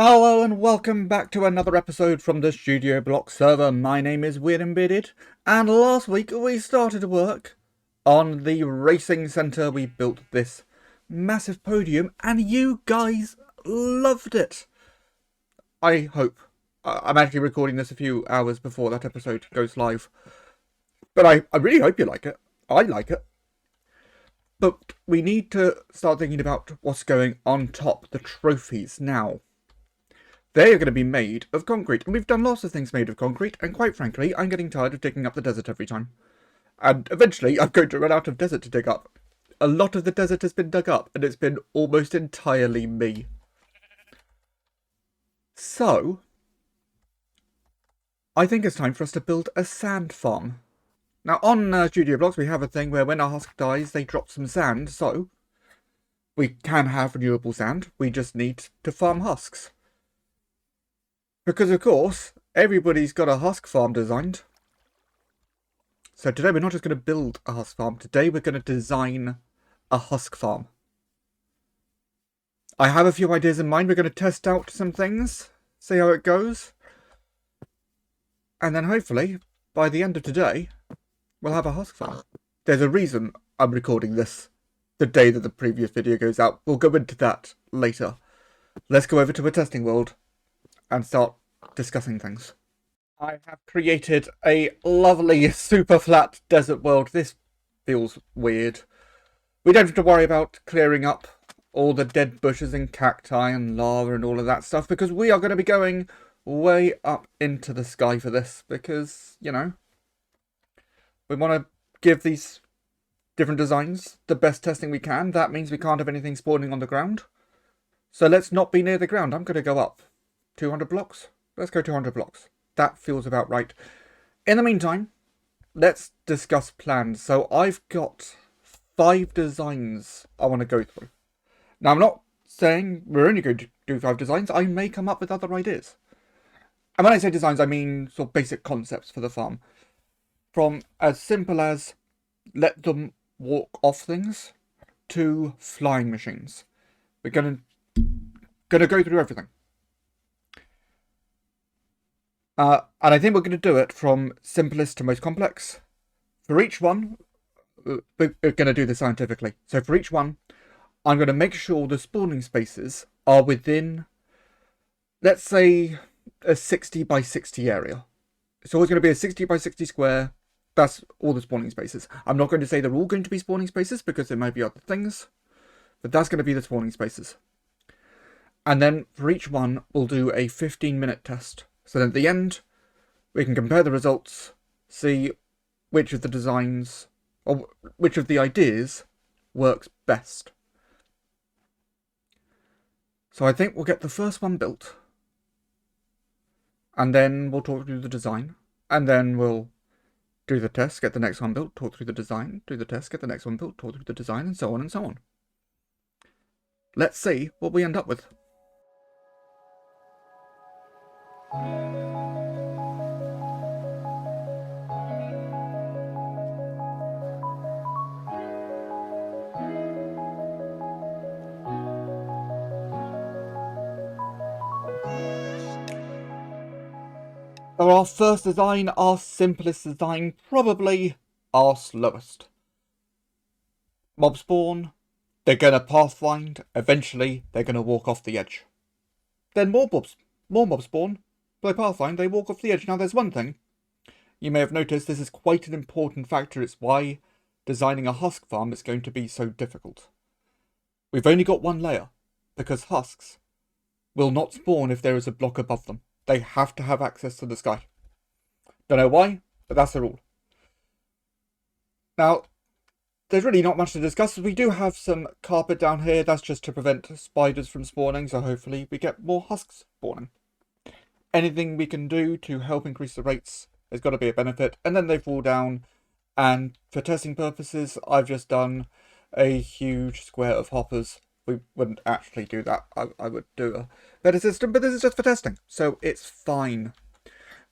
Hello and welcome back to another episode from the Studio Block server. My name is Weird Embedded, and last week we started work on the racing centre. We built this massive podium and you guys loved it. I hope. I'm actually recording this a few hours before that episode goes live. But I really hope you like it. I like it. But we need to start thinking about what's going on top, the trophies now. They are going to be made of concrete, and we've done lots of things made of concrete, and quite frankly, I'm getting tired of digging up the desert every time. And eventually, I'm going to run out of desert to dig up. A lot of the desert has been dug up, and it's been almost entirely me. So, I think it's time for us to build a sand farm. Now, on Studio Blocks, we have a thing where when a husk dies, they drop some sand, so we can have renewable sand. We just need to farm husks. Because, of course, everybody's got a husk farm designed. So today we're not just going to build a husk farm. Today we're going to design a husk farm. I have a few ideas in mind. We're going to test out some things. See how it goes. And then hopefully, by the end of today, we'll have a husk farm. There's a reason I'm recording this the day that the previous video goes out. We'll go into that later. Let's go over to a testing world and start discussing things. I have created a lovely super flat desert world. This feels weird. We don't have to worry about clearing up all the dead bushes and cacti and lava and all of that stuff, because we are going to be going way up into the sky for this, because, you know, we want to give these different designs the best testing we can. That means we can't have anything spawning on the ground. So let's not be near the ground. I'm going to go up 200 blocks. Let's go 200 blocks. That feels about right. In the meantime, let's discuss plans. So I've got 5 designs I want to go through. Now, I'm not saying we're only going to do 5 designs. I may come up with other ideas. And when I say designs, I mean sort of basic concepts for the farm. From as simple as let them walk off things to flying machines. We're gonna go through everything. And I think we're going to do it from simplest to most complex. For each one, we're going to do this scientifically. So for each one, I'm going to make sure the spawning spaces are within, let's say, a 60 by 60 area. It's always going to be a 60 by 60 square. That's all the spawning spaces. I'm not going to say they're all going to be spawning spaces because there might be other things. But that's going to be the spawning spaces. And then for each one, we'll do a 15-minute test. So then at the end, we can compare the results, see which of the designs, or which of the ideas works best. So I think we'll get the first one built, and then we'll talk through the design, and then we'll do the test, get the next one built, talk through the design, do the test, get the next one built, talk through the design, and so on and so on. Let's see what we end up with. So our first design, our simplest design, probably our slowest. Mob spawn, they're gonna pathfind, eventually they're gonna walk off the edge. Then more mob spawn, they pathfind, they walk off the edge. Now there's one thing, you may have noticed this is quite an important factor. It's why designing a husk farm is going to be so difficult. We've only got one layer, because husks will not spawn if there is a block above them. They have to have access to the sky. Don't know why, but that's the rule. Now, there's really not much to discuss. We do have some carpet down here. That's just to prevent spiders from spawning, so hopefully we get more husks spawning. Anything we can do to help increase the rates has got to be a benefit. And then they fall down. And for testing purposes, I've just done a huge square of hoppers. We wouldn't actually do that. I would do a better system, but this is just for testing, so it's fine.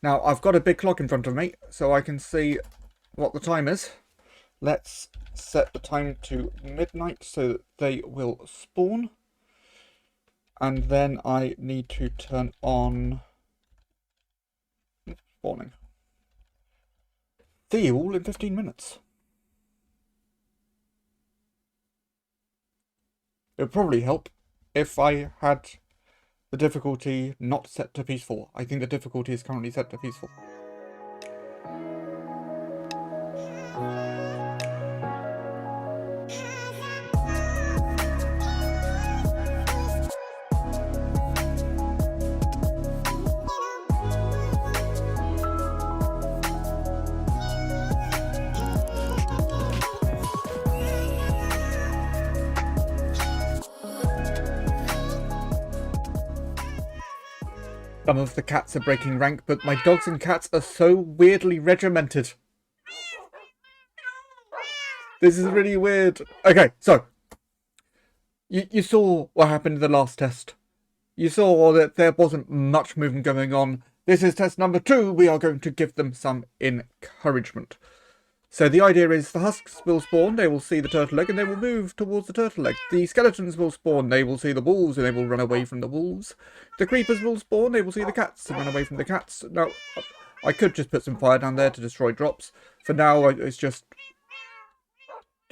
Now, I've got a big clock in front of me, so I can see what the time is. Let's set the time to midnight so that they will spawn. And then I need to turn on spawning. See you all in 15 minutes. It would probably help if I had the difficulty not set to peaceful. I think the difficulty is currently set to peaceful. Some of the cats are breaking rank, but my dogs and cats are so weirdly regimented. This is really weird. Okay, so you saw what happened in the last test. You saw that there wasn't much movement going on. This is test number 2. We are going to give them some encouragement. So the idea is the husks will spawn, they will see the turtle egg, and they will move towards the turtle egg. The skeletons will spawn, they will see the wolves, and they will run away from the wolves. The creepers will spawn, they will see the cats, and run away from the cats. Now, I could just put some fire down there to destroy drops. For now, it's just...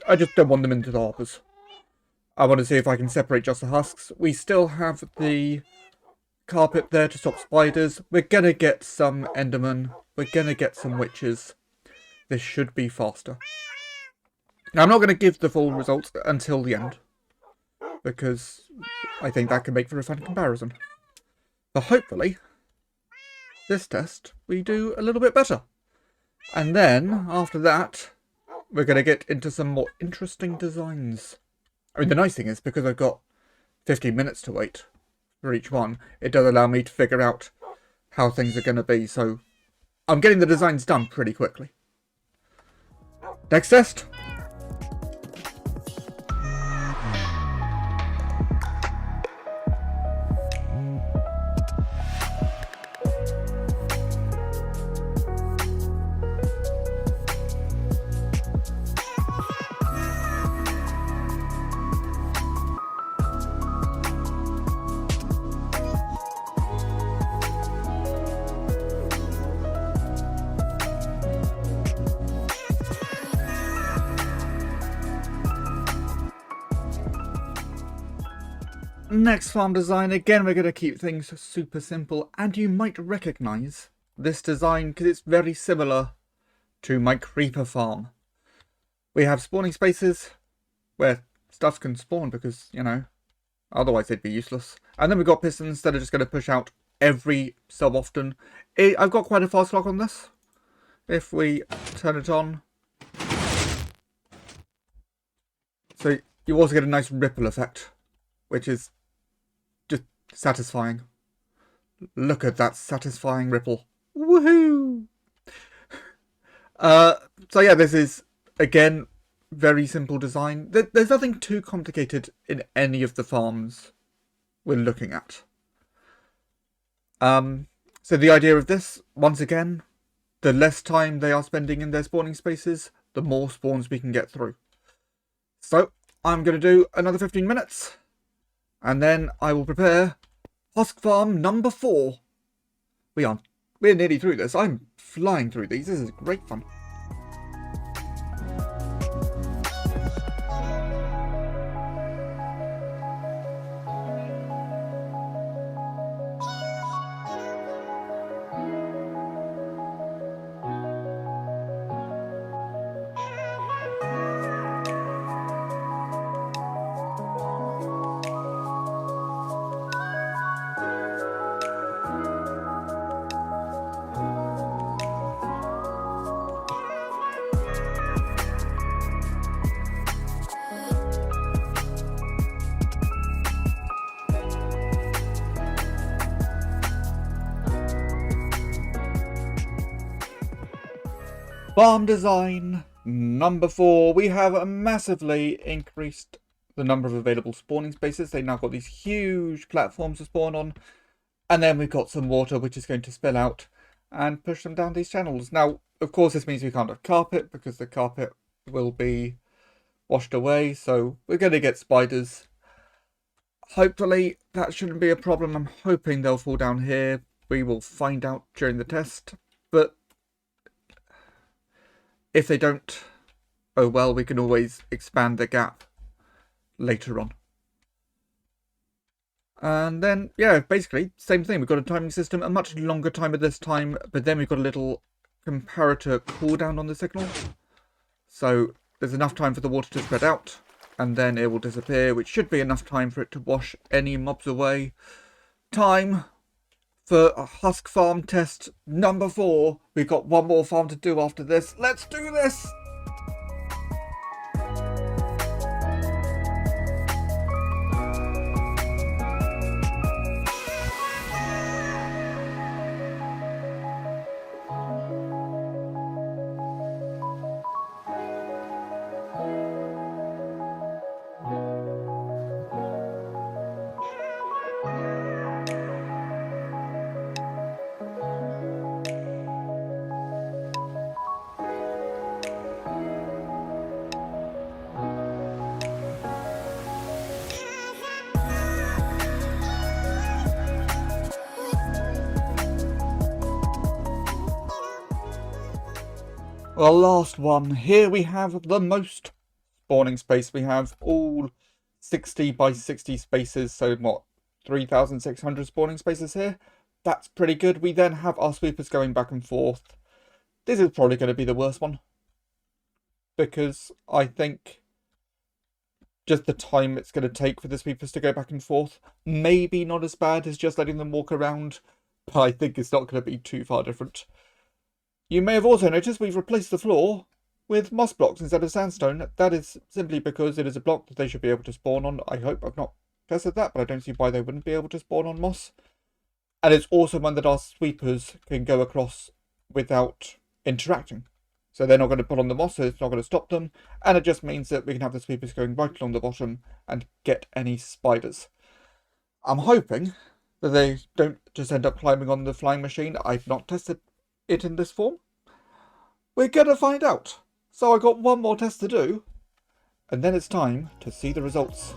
I just don't want them into the hoppers. I want to see if I can separate just the husks. We still have the carpet there to stop spiders. We're going to get some endermen. We're going to get some witches. This should be faster. Now, I'm not going to give the full results until the end, because I think that can make for a fun comparison. But hopefully, this test, we do a little bit better. And then, after that, we're going to get into some more interesting designs. I mean, the nice thing is, because I've got 15 minutes to wait for each one, it does allow me to figure out how things are going to be. So, I'm getting the designs done pretty quickly. Next test. Next farm design, again we're going to keep things super simple, and you might recognise this design because it's very similar to my creeper farm. We have spawning spaces where stuff can spawn because, you know, otherwise they'd be useless. And then we've got pistons that are just going to push out every so often. I've got quite a fast clock on this. If we turn it on. So you also get a nice ripple effect, which is just satisfying. Look at that satisfying ripple. Woohoo! So yeah, this is, again, very simple design. There's nothing too complicated in any of the farms we're looking at. So the idea of this, once again, the less time they are spending in their spawning spaces, the more spawns we can get through. So I'm going to do another 15 minutes. And then I will prepare Husk Farm number 4. We're nearly through this. I'm flying through these. This is great fun. Farm design number 4. We have massively increased the number of available spawning spaces. They've now got these huge platforms to spawn on. And then we've got some water which is going to spill out and push them down these channels. Now, of course, this means we can't have carpet because the carpet will be washed away. So we're going to get spiders. hopefully that shouldn't be a problem. I'm hoping they'll fall down here. We will find out during the test. But if they don't, oh well, we can always expand the gap later on. And then, yeah, basically, same thing. We've got a timing system, a much longer timer this time, but then we've got a little comparator cooldown on the signal. So there's enough time for the water to spread out, and then it will disappear, which should be enough time for it to wash any mobs away. Time for a husk farm test number 4. We've got one more farm to do after this. Let's do this! The last one. Here we have the most spawning space. We have all 60 by 60 spaces. So what, 3,600 spawning spaces here? That's pretty good. We then have our sweepers going back and forth. This is probably going to be the worst one, because I think just the time it's going to take for the sweepers to go back and forth, maybe not as bad as just letting them walk around, but I think it's not going to be too far different. You may have also noticed we've replaced the floor with moss blocks instead of sandstone. That is simply because it is a block that they should be able to spawn on. I hope. I've not tested that, but I don't see why they wouldn't be able to spawn on moss. And it's also one that our sweepers can go across without interacting. So they're not going to pull on the moss, so it's not going to stop them. And it just means that we can have the sweepers going right along the bottom and get any spiders. I'm hoping that they don't just end up climbing on the flying machine. I've not tested it in this form. We're gonna find out. So I got one more test to do, and then it's time to see the results.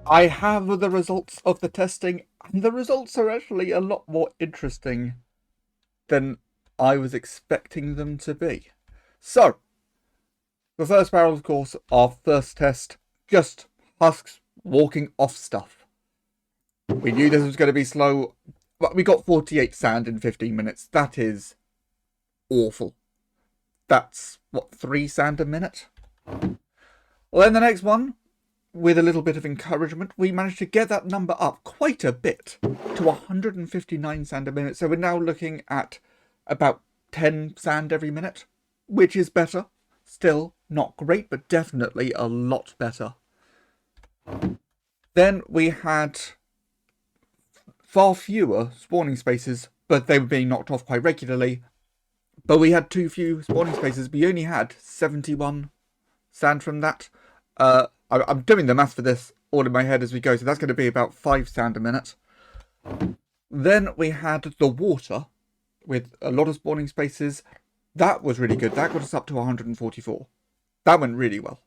I have the results of the testing, and the results are actually a lot more interesting than I was expecting them to be. So, the first barrel, of course, our first test, just husks walking off stuff. We knew this was going to be slow, but we got 48 sand in 15 minutes. That is awful. That's, what, 3 sand a minute? Well, then the next one, with a little bit of encouragement, we managed to get that number up quite a bit to 159 sand a minute. So we're now looking at about 10 sand every minute, which is better. Still not great, but definitely a lot better. Then we had far fewer spawning spaces, but they were being knocked off quite regularly. But we had too few spawning spaces. We only had 71 sand from that. I'm doing the math for this all in my head as we go, so that's going to be about 5 sand a minute. Then we had the water with a lot of spawning spaces. That was really good. That got us up to 144. That went really well.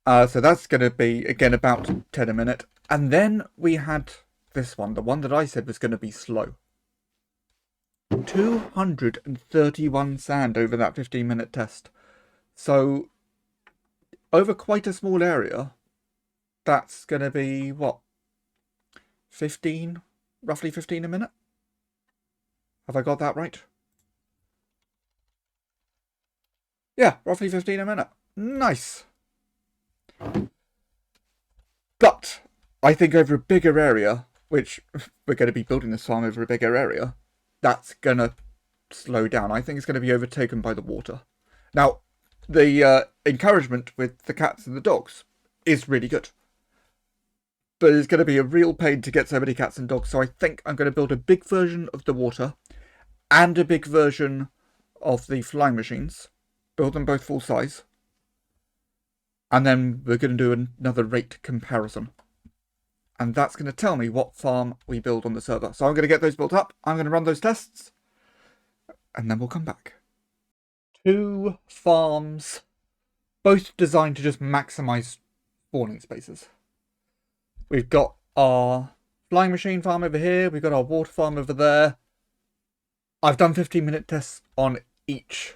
So that's going to be, again, about 10 a minute. And then we had this one, the one that I said was going to be slow. 231 sand over that 15-minute test. So, over quite a small area, that's going to be, what, 15? Roughly 15 a minute? Have I got that right? Yeah, roughly 15 a minute. Nice. But I think over a bigger area, which we're going to be building this farm over a bigger area, that's going to slow down. I think it's going to be overtaken by the water. Now, the encouragement with the cats and the dogs is really good. But it's going to be a real pain to get so many cats and dogs, so I think I'm going to build a big version of the water and a big version of the flying machines. Build them both full size. And then we're going to do another rate comparison. And that's going to tell me what farm we build on the server. So I'm going to get those built up. I'm going to run those tests. And then we'll come back. 2 farms, both designed to just maximize spawning spaces. We've got our flying machine farm over here. We've got our water farm over there. I've done 15-minute tests on each.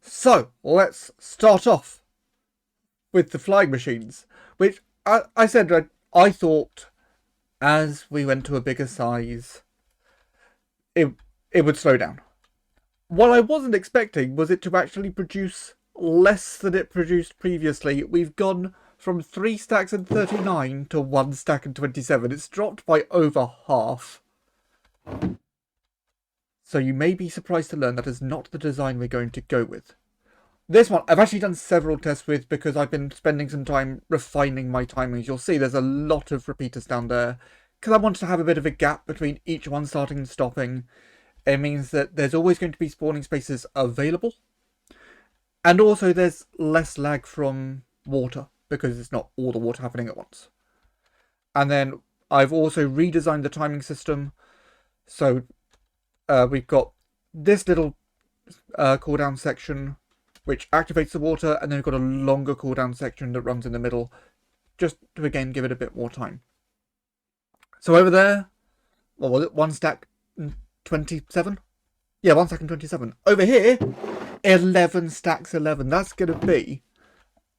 So let's start off with the flying machines, which I said I thought as we went to a bigger size, it would slow down. What I wasn't expecting was it to actually produce less than it produced previously. We've gone from 3 stacks and 39 to 1 stack and 27. It's dropped by over half. So you may be surprised to learn that is not the design we're going to go with. This one, I've actually done several tests with because I've been spending some time refining my timings. You'll see there's a lot of repeaters down there because I wanted to have a bit of a gap between each one starting and stopping. It means that there's always going to be spawning spaces available. And also there's less lag from water because it's not all the water happening at once. And then I've also redesigned the timing system. So we've got this little cooldown section which activates the water, and then we've got a longer cooldown section that runs in the middle, just to again give it a bit more time. So over there, what was it? 1 stack and 27? Yeah, 1 stack and 27. Over here, 11 stacks 11. That's going to be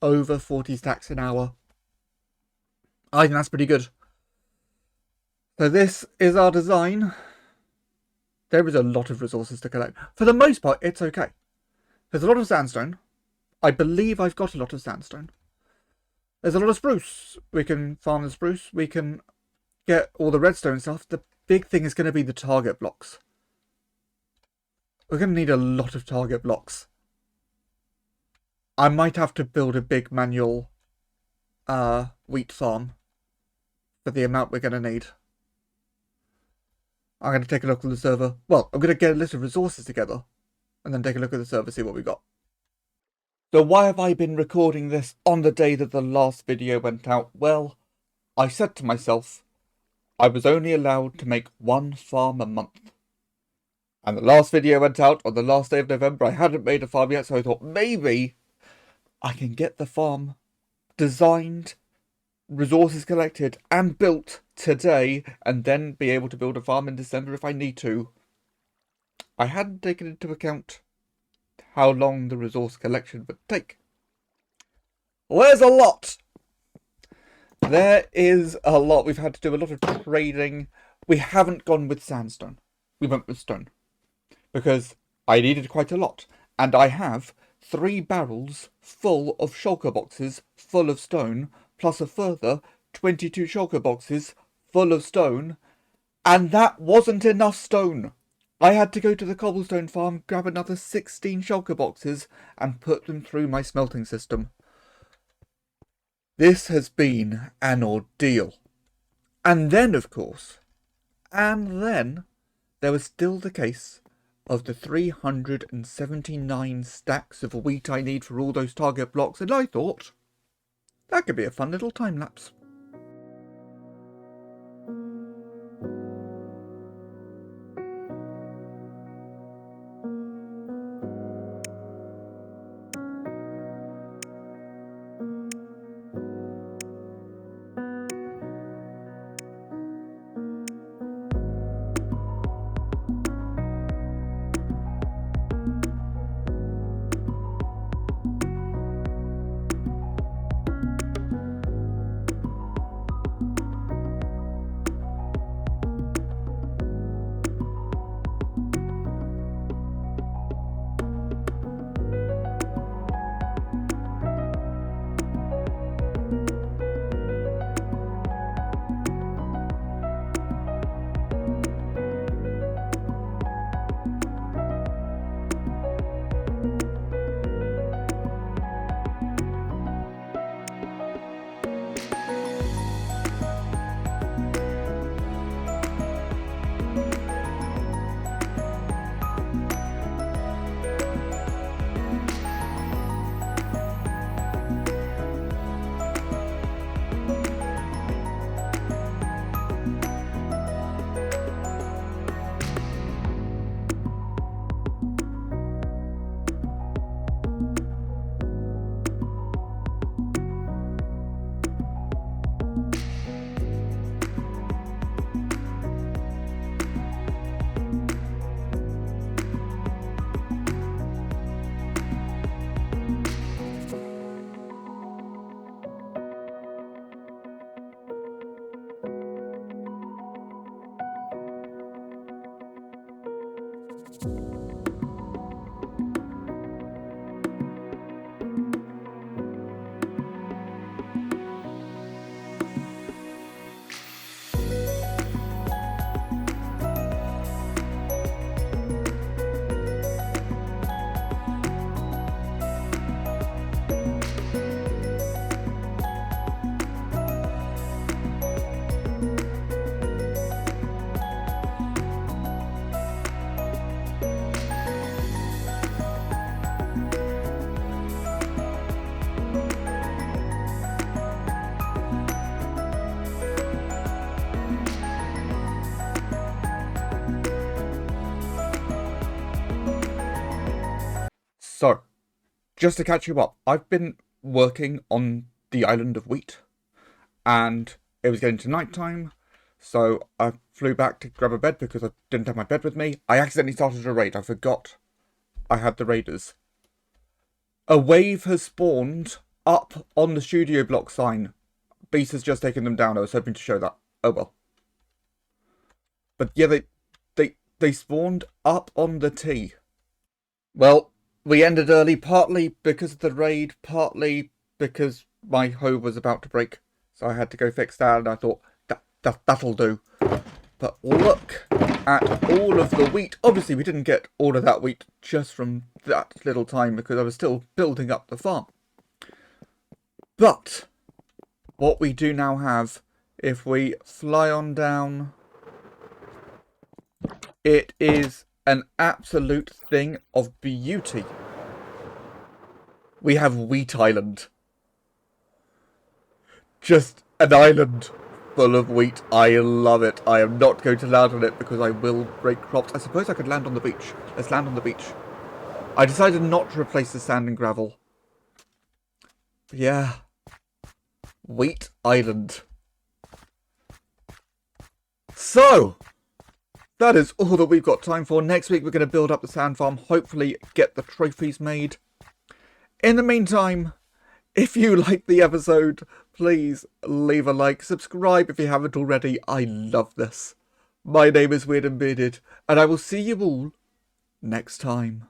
over 40 stacks an hour. I think that's pretty good. So this is our design. There is a lot of resources to collect. For the most part, it's okay. There's a lot of sandstone. I believe I've got a lot of sandstone. There's a lot of spruce. We can farm the spruce. We can get all the redstone stuff. The big thing is going to be the target blocks. We're going to need a lot of target blocks. I might have to build a big manual wheat farm for the amount we're going to need. I'm going to take a look at the server. Well, I'm going to get a list of resources together and then take a look at the server, see what we got. So why have I been recording this on the day that the last video went out? Well, I said to myself, I was only allowed to make 1 farm a month. And the last video went out on the last day of November. I hadn't made a farm yet, so I thought maybe I can get the farm designed, resources collected, and built today, and then be able to build a farm in December if I need to. I hadn't taken into account how long the resource collection would take. Well, there's a lot. There is a lot. We've had to do a lot of trading. We haven't gone with sandstone. We went with stone. Because I needed quite a lot. And I have 3 barrels full of shulker boxes full of stone, plus a further 22 shulker boxes full of stone. And that wasn't enough stone. I had to go to the cobblestone farm, grab another 16 shulker boxes, and put them through my smelting system. This has been an ordeal. And then, of course, there was still the case of the 379 stacks of wheat I need for all those target blocks, and I thought that could be a fun little time lapse. So, just to catch you up, I've been working on the island of wheat, and it was getting to night time, so I flew back to grab a bed because I didn't have my bed with me. I accidentally started a raid. I forgot I had the raiders. A wave has spawned up on the studio block sign. Beast has just taken them down. I was hoping to show that. Oh well. But yeah, they spawned up on the T. Well, we ended early, partly because of the raid, partly because my hoe was about to break. So I had to go fix that, and I thought, that'll do. But look at all of the wheat. Obviously, we didn't get all of that wheat just from that little time because I was still building up the farm. But what we do now have, if we fly on down, it is an absolute thing of beauty. We have Wheat Island. Just an island full of wheat. I love it. I am not going to land on it because I will break crops. I suppose I could land on the beach. Let's land on the beach. I decided not to replace the sand and gravel. But yeah. Wheat Island. So, that is all that we've got time for. Next week we're going to build up the sand farm. Hopefully get the trophies made. In the meantime, if you liked the episode, please leave a like, subscribe if you haven't already. I love this. My name is Weird and Bearded, and I will see you all next time.